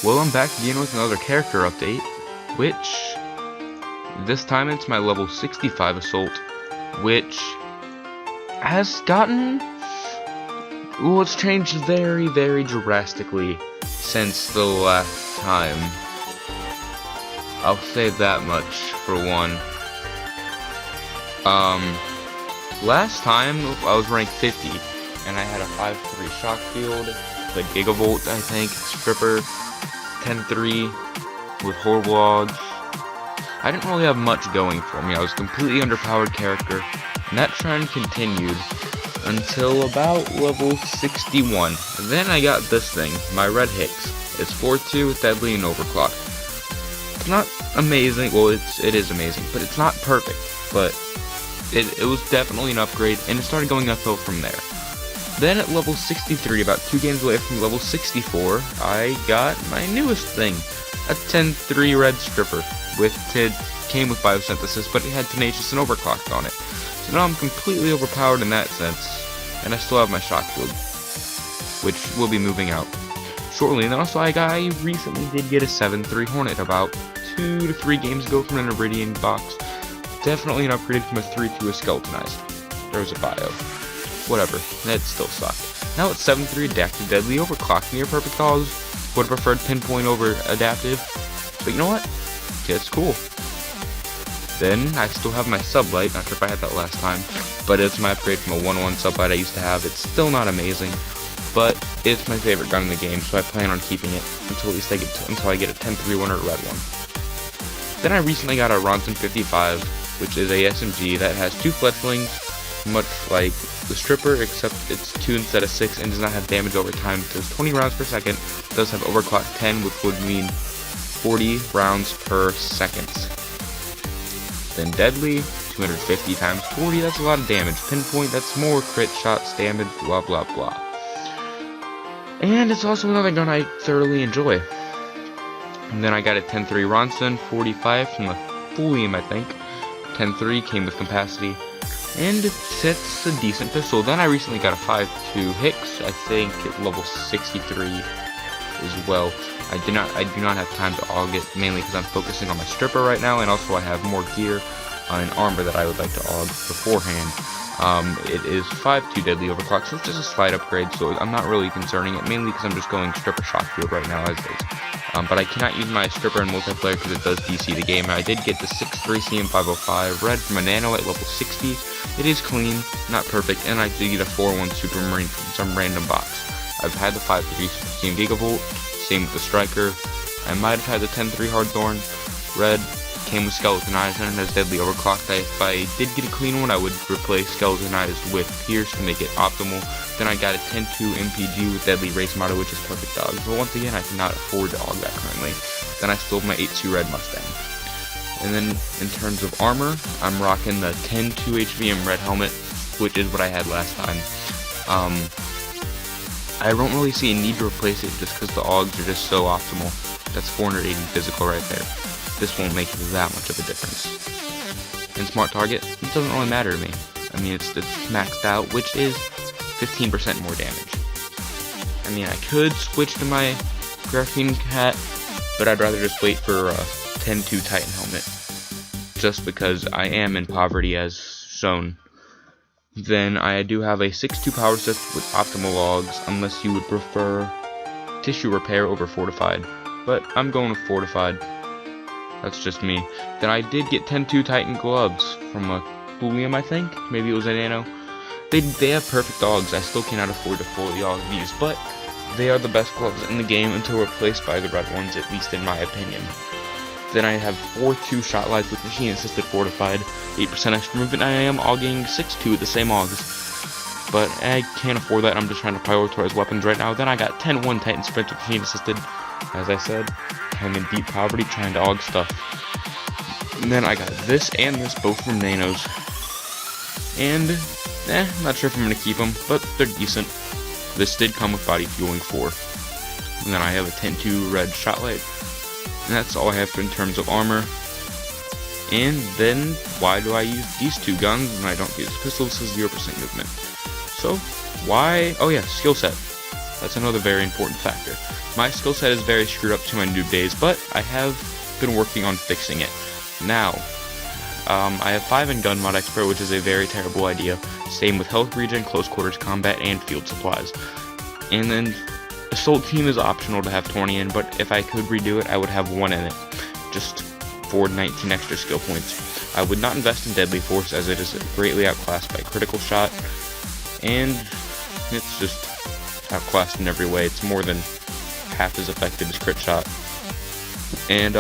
Well, I'm back again with another character update, which this time it's my level 65 assault, which has gotten, well, it's changed very, very drastically since the last time. I'll say that much for one. Last time I was ranked 50, and I had a 5-3 shock field, the gigavolt, I think, stripper, 10-3 with horrible odds. I didn't really have much going for me. I was a completely underpowered character, and that trend continued until about level 61. Then I got this thing, my red Hicks. It's 4-2 with deadly and overclock. It's not amazing. Well, it is amazing, but it's not perfect. But it was definitely an upgrade, and it started going uphill from there. Then at level 63, about 2 games away from level 64, I got my newest thing, a 10-3 red stripper. It came with biosynthesis, but it had tenacious and overclocked on it. So now I'm completely overpowered in that sense, and I still have my shock field, which will be moving out shortly. And also I recently did get a 7-3 Hornet about 2 to 3 games ago from an Iridian box. Definitely an upgrade from a 3-2 a skeletonized. There was a bio. Whatever, that still sucked. Now it's 7-3 adaptive, deadly, overclocked, near perfect odds. Would have preferred pinpoint over adaptive, but you know what? It's cool. Then I still have my sublight. Not sure if I had that last time, but it's my upgrade from a 1-1 sublight I used to have. It's still not amazing, but it's my favorite gun in the game, so I plan on keeping it until at least until I get a 10-3 one or a red one. Then I recently got a Ronson 55, which is a SMG that has 2 fletchlings, much like the stripper, except it's 2 instead of 6, and does not have damage over time. It does 20 rounds per second. It does have overclock 10, which would mean 40 rounds per second. Then deadly, 250 times 40, that's a lot of damage. Pinpoint, that's more crit shots, damage, blah blah blah. And it's also another gun I thoroughly enjoy. And then I got a 10-3 Ronson 45 from the Folium, I think. 10-3 came with capacity, and it's a decent pistol. Then I recently got a 5-2 Hicks, I think at level 63 as well. I do not have time to aug it, mainly because I'm focusing on my stripper right now, and also I have more gear and armor that I would like to aug beforehand. It is 5-2 deadly overclock, so it's just a slight upgrade, so I'm not really concerning it, mainly because I'm just going stripper shock field right now as is. But I cannot use my stripper in multiplayer because it does DC the game. And I did get the 6-3 CM505 red from a nano at level 60. It is clean, not perfect, and I did get a 4-1 Supermarine from some random box. I've had the 5-3 CM Gigavolt, same with the striker. I might have had the 10-3 Hardthorn red, came with skeletonized and has deadly overclocked. If I did get a clean one, I would replace skeletonized with Pierce to make it optimal. Then I got a 10-2 MPG with deadly race model, which is perfect dog. But once again, I cannot afford to aug that currently. Then I still have my 8-2 red Mustang. And then in terms of armor, I'm rocking the 10-2 HVM red helmet, which is what I had last time. I don't really see a need to replace it just because the augs are just so optimal. That's 480 physical right there. This won't make that much of a difference. And smart target, it doesn't really matter to me. I mean, it's maxed out, which is 15% more damage. I mean, I could switch to my graphene hat, but I'd rather just wait for a 10-2 Titan helmet, just because I am in poverty as shown. Then I do have a 6-2 power assist with optimal logs, unless you would prefer tissue repair over fortified. But I'm going with fortified. That's just me. Then I did get 10-2 Titan gloves from a Folium, I think. Maybe it was a nano. They have perfect dogs. I still cannot afford to fully aug these, but they are the best gloves in the game until replaced by the red ones, at least in my opinion. Then I have 4-2 shot lights with machine assisted fortified, 8% extra movement. I am auging 6-2 with the same augs, but I can't afford that. I'm just trying to prioritize weapons right now. Then I got 10-1 Titan sprint with machine assisted. As I said, I'm in deep poverty trying to aug stuff. And then I got this and this, both from nanos. And not sure if I'm gonna keep them, but they're decent. This did come with body fueling 4. And then I have a 10-2 red shot light. And that's all I have in terms of armor. And then, why do I use these 2 guns when I don't use pistols? This is 0% movement. So, why? Oh yeah, skill set. That's another very important factor. My skill set is very screwed up to my noob days, but I have been working on fixing it. Now, I have 5 in Gun Mod Expert, which is a very terrible idea. Same with Health Regen, Close Quarters Combat, and Field Supplies. And then Assault Team is optional to have 20 in, but if I could redo it, I would have 1 in it, just for 19 extra skill points. I would not invest in Deadly Force, as it is greatly outclassed by Critical Shot, and it's just outclassed in every way. It's more than half as effective as Crit Shot. And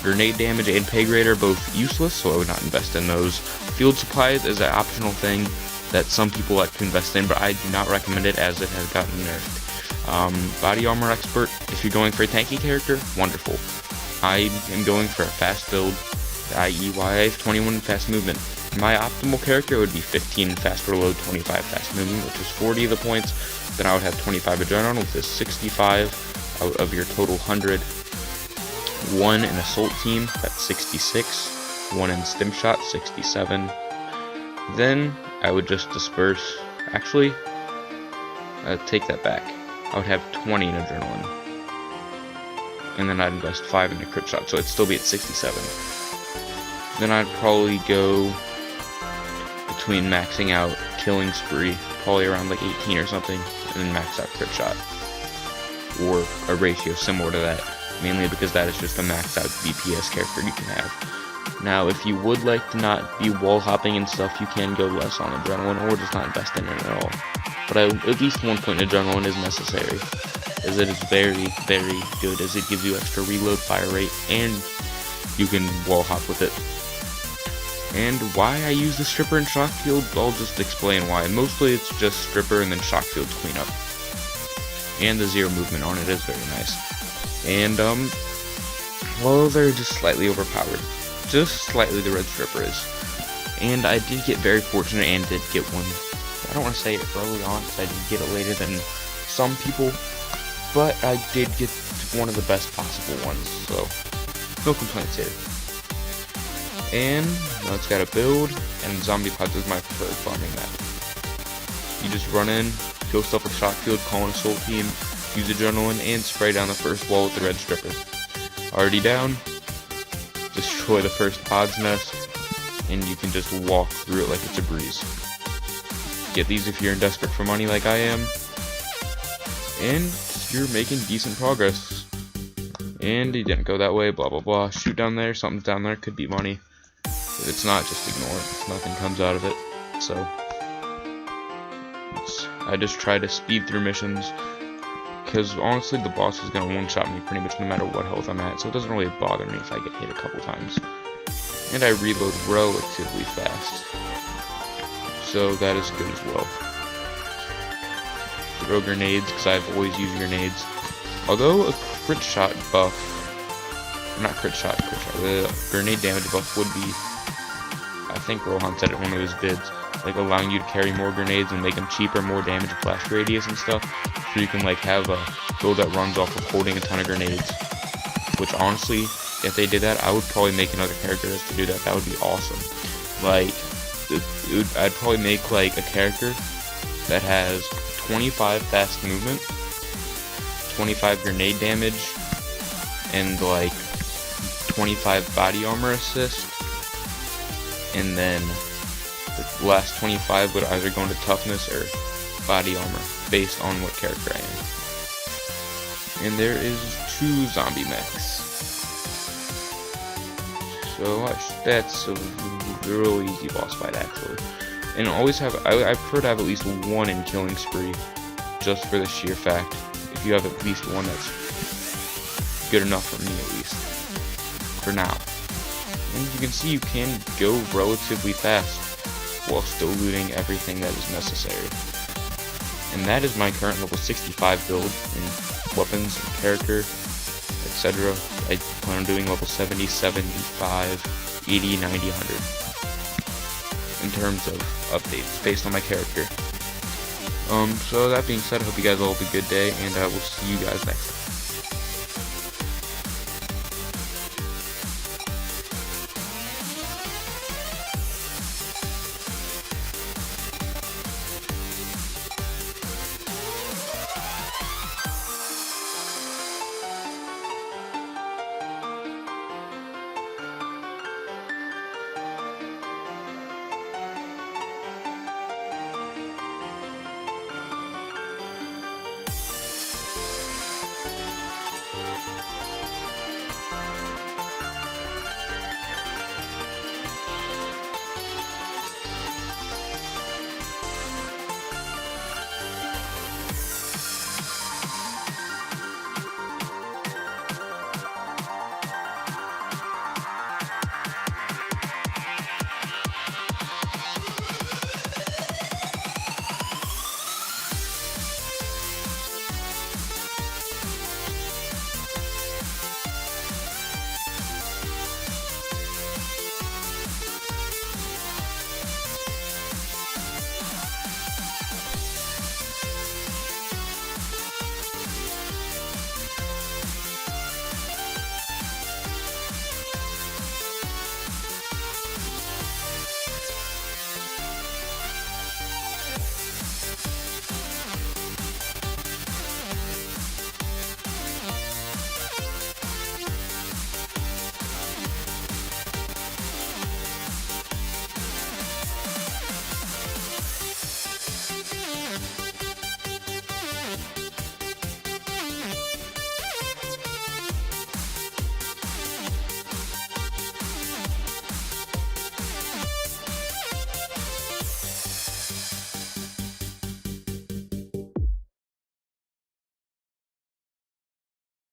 Grenade Damage and Peg Rate are both useless, so I would not invest in those. Field Supplies is an optional thing that some people like to invest in, but I do not recommend it as it has gotten nerfed. Body Armor Expert, if you're going for a tanky character, wonderful. I am going for a fast build, i.e. why I have 21 fast movement. My optimal character would be 15 fast reload, 25 fast movement, which is 40 of the points. Then I would have 25 adrenaline, which is 65 out of your total 100. 1 in Assault Team, that's 66. 1 in Stim Shot, 67. Then I would just disperse. Actually, take that back. I would have 20 in adrenaline. And then I'd invest 5 into Crit Shot, so it'd still be at 67. Then I'd probably go between maxing out Killing Spree, probably around like 18 or something, and then max out Crit Shot. Or a ratio similar to that, mainly because that is just a maxed out DPS character you can have. Now, if you would like to not be wall hopping and stuff, you can go less on adrenaline, or just not invest in it at all. But at least 1 point adrenaline is necessary, as it is very, very good, as it gives you extra reload fire rate, and you can wall hop with it. And why I use the Stripper and Shock Field, I'll just explain why. Mostly it's just Stripper and then Shock Field cleanup. And the 0 movement on it is very nice. And, well, they're just slightly overpowered. Just slightly, the Red Stripper is. And I did get very fortunate and did get one. I don't want to say it early on, because I did get it later than some people. But I did get one of the best possible ones, so no complaints here. And now it's got a build, and Zombie Pods is my preferred farming map. You just run in, kill stuff with Shock Field, call an Assault Team, use Adrenaline, and spray down the first wall with the Red Stripper. Already down, destroy the first Pod's nest, and you can just walk through it like it's a breeze. Get these if you're desperate for money like I am, and you're making decent progress. And he didn't go that way, blah blah blah. Shoot down there, something's down there, could be money. If it's not, just ignore it. Nothing comes out of it. So I just try to speed through missions, because honestly the boss is going to one-shot me pretty much no matter what health I'm at, so it doesn't really bother me if I get hit a couple times. And I reload relatively fast, so that is good as well. Throw grenades, because I've always used grenades. Although a crit shot buff, not crit shot, the grenade damage buff would be, I think Rohan said it in one of his vids, like allowing you to carry more grenades and make them cheaper, more damage, flash radius and stuff, so you can like have a build that runs off of holding a ton of grenades. Which honestly, if they did that, I would probably make another character just to do that. That would be awesome. Like, I'd probably make like a character that has 25 fast movement, 25 grenade damage, and like 25 body armor assist, and then the last 25 would either go into toughness or body armor based on what character I am. And there is 2 zombie mechs, so that's a real easy boss fight actually. And always have, I prefer to have at least 1 in Killing Spree, just for the sheer fact, if you have at least 1, that's good enough for me at least, for now. And you can see you can go relatively fast while still looting everything that is necessary. And that is my current level 65 build in weapons and character, etc. I plan on doing level 70, 75, 80, 90, 100 in terms of updates based on my character. So that being said, I hope you guys all have a good day, and I will see you guys next time.